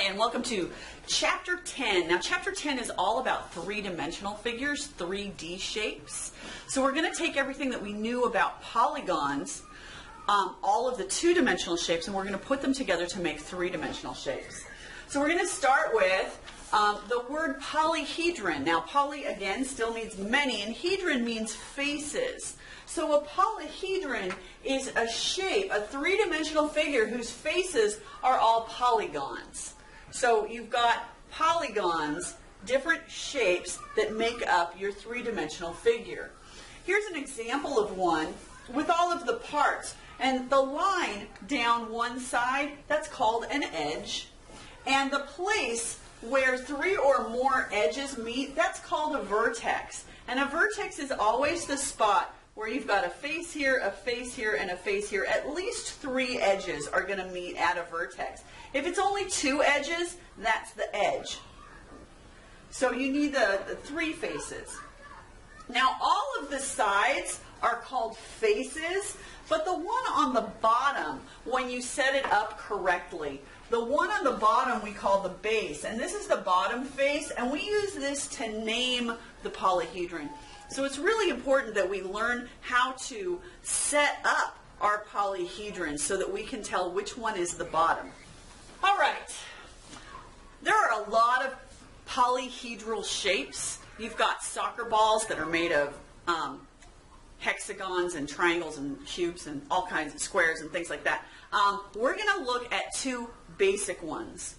and welcome to Chapter 10. Now, Chapter 10 is all about three-dimensional figures, 3D shapes. So we're going to take everything that we knew about polygons, all of the two-dimensional shapes, and we're going to put them together to make three-dimensional shapes. So we're going to start with the word polyhedron. Now, poly, again, still means many, and hedron means faces. So a polyhedron is a shape, a three-dimensional figure whose faces are all polygons. So you've got polygons, different shapes that make up your three-dimensional figure. Here's an example of one with all of the parts. And the line down one side, that's called an edge. And the place where three or more edges meet, that's called a vertex. And a vertex is always the spot where you've got a face here, and a face here. At least three edges are going to meet at a vertex. If it's only two edges, that's the edge. So you need the three faces. Now, all of the sides are called faces, but the one on the bottom, when you set it up correctly, the one on the bottom we call the base, and this is the bottom face, and we use this to name the polyhedron. So it's really important that we learn how to set up our polyhedrons so that we can tell which one is the bottom. All right. There are a lot of polyhedral shapes. You've got soccer balls that are made of hexagons and triangles and cubes and all kinds of squares and things like that. We're going to look at two basic ones.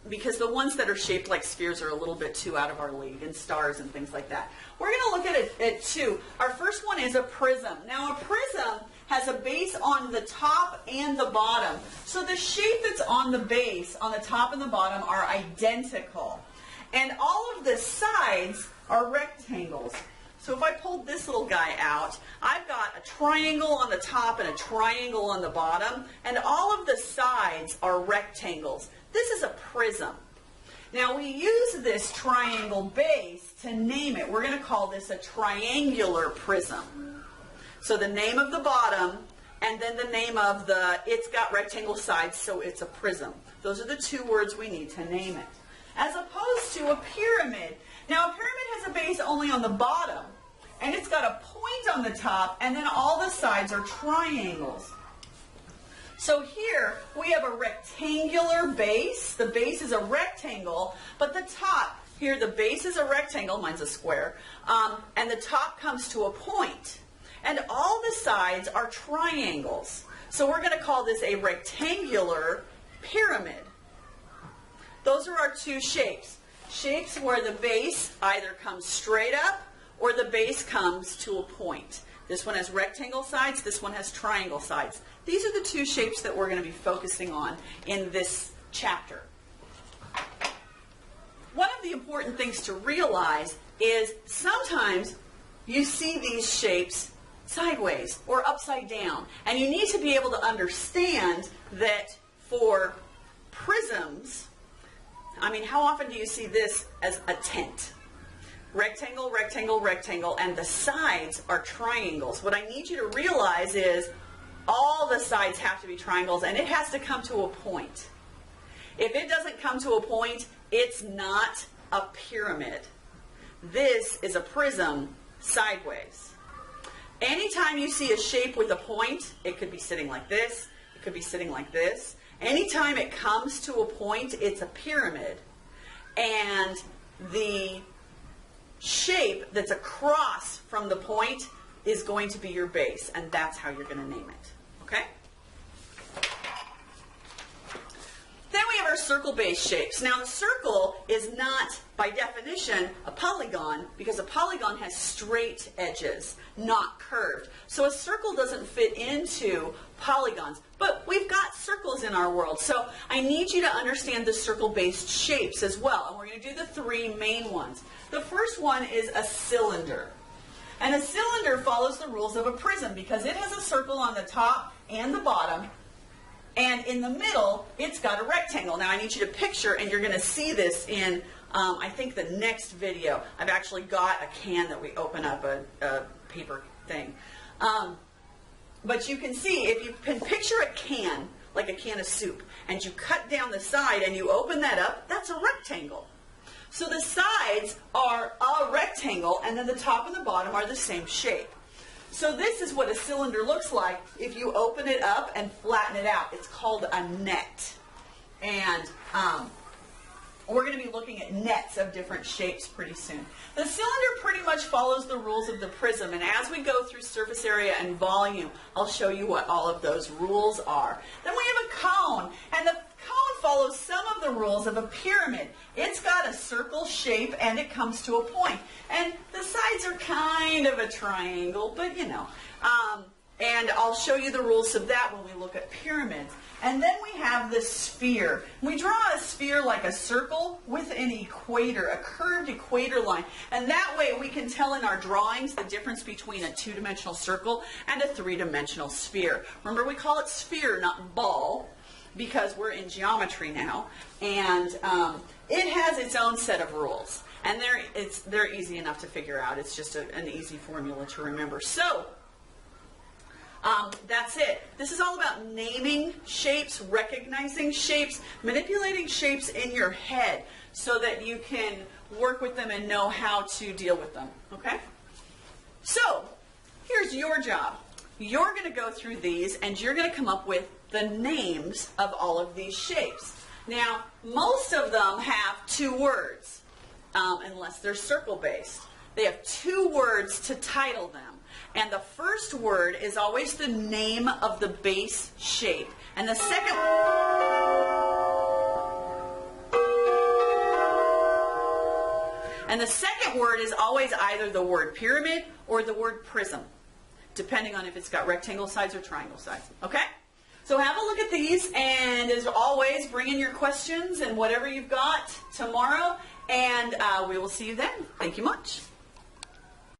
Because the ones that are shaped like spheres are a little bit too out of our league, and stars and things like that. We're going to look at it at two. Our first one is a prism. Now, a prism has a base on the top and the bottom. So the shape that's on the base, on the top and the bottom, are identical. And all of the sides are rectangles. So if I pulled this little guy out, I've got a triangle on the top and a triangle on the bottom, and all of the sides are rectangles. This is a prism. Now, we use this triangle base to name it. We're going to call this a triangular prism. So the name of the bottom, and then the name of it's got rectangle sides, so it's a prism. Those are the two words we need to name it. As opposed to a pyramid. Now, a pyramid has a base only on the bottom, and it's got a point on the top, and then all the sides are triangles. So here we have a rectangular base. The base is a rectangle, but the top, here the base is a rectangle, mine's a square, and the top comes to a point. And all the sides are triangles. So we're going to call this a rectangular pyramid. Those are our two shapes. Shapes where the base either comes straight up or the base comes to a point. This one has rectangle sides, this one has triangle sides. These are the two shapes that we're going to be focusing on in this chapter. One of the important things to realize is sometimes you see these shapes sideways or upside down. And you need to be able to understand that for prisms, I mean, how often do you see this as a tent? Rectangle, rectangle, rectangle, and the sides are triangles. What I need you to realize is all the sides have to be triangles, and it has to come to a point. If it doesn't come to a point, it's not a pyramid. This is a prism sideways. Anytime you see a shape with a point, it could be sitting like this, it could be sitting like this. Anytime it comes to a point, it's a pyramid. And the shape that's across from the point is going to be your base, and that's how you're going to name it. Okay? Then we have our circle-based shapes. Now, the circle is not, by definition, a polygon, because a polygon has straight edges, not curved. So a circle doesn't fit into polygons. But we've got circles in our world, so I need you to understand the circle-based shapes as well. And we're going to do the three main ones. The first one is a cylinder. And a cylinder follows the rules of a prism because it has a circle on the top and the bottom. And in the middle, it's got a rectangle. Now, I need you to picture, and you're going to see this in, I think, the next video. I've actually got a can that we open up, a paper thing. But you can see, if you can picture a can like a can of soup, and you cut down the side and you open that up, that's a rectangle. So the sides are a rectangle, and then the top and the bottom are the same shape. So this is what a cylinder looks like if you open it up and flatten it out. It's called a net. And we're going to be looking at nets of different shapes pretty soon. The cylinder pretty much follows the rules of the prism, and as we go through surface area and volume, I'll show you what all of those rules are. Then we have a cone, and the cone follows some of the rules of a pyramid. It's got a circle shape, and it comes to a point. And the sides are kind of a triangle, but you know. And I'll show you the rules of that when we look at pyramids. And then we have the sphere. We draw a sphere like a circle with an equator, a curved equator line. And that way we can tell in our drawings the difference between a two-dimensional circle and a three-dimensional sphere. Remember, we call it sphere, not ball, because we're in geometry now. And it has its own set of rules. And they're easy enough to figure out. It's just an easy formula to remember. So, that's it. This is all about naming shapes, recognizing shapes, manipulating shapes in your head so that you can work with them and know how to deal with them. Okay? So, here's your job. You're going to go through these and you're going to come up with the names of all of these shapes. Now, most of them have two words, unless they're circle-based. They have two words to title them. And the first word is always the name of the base shape. And the second word is always either the word pyramid or the word prism, depending on if it's got rectangle sides or triangle sides. Okay? So have a look at these, and as always, bring in your questions and whatever you've got tomorrow, and we will see you then. Thank you much.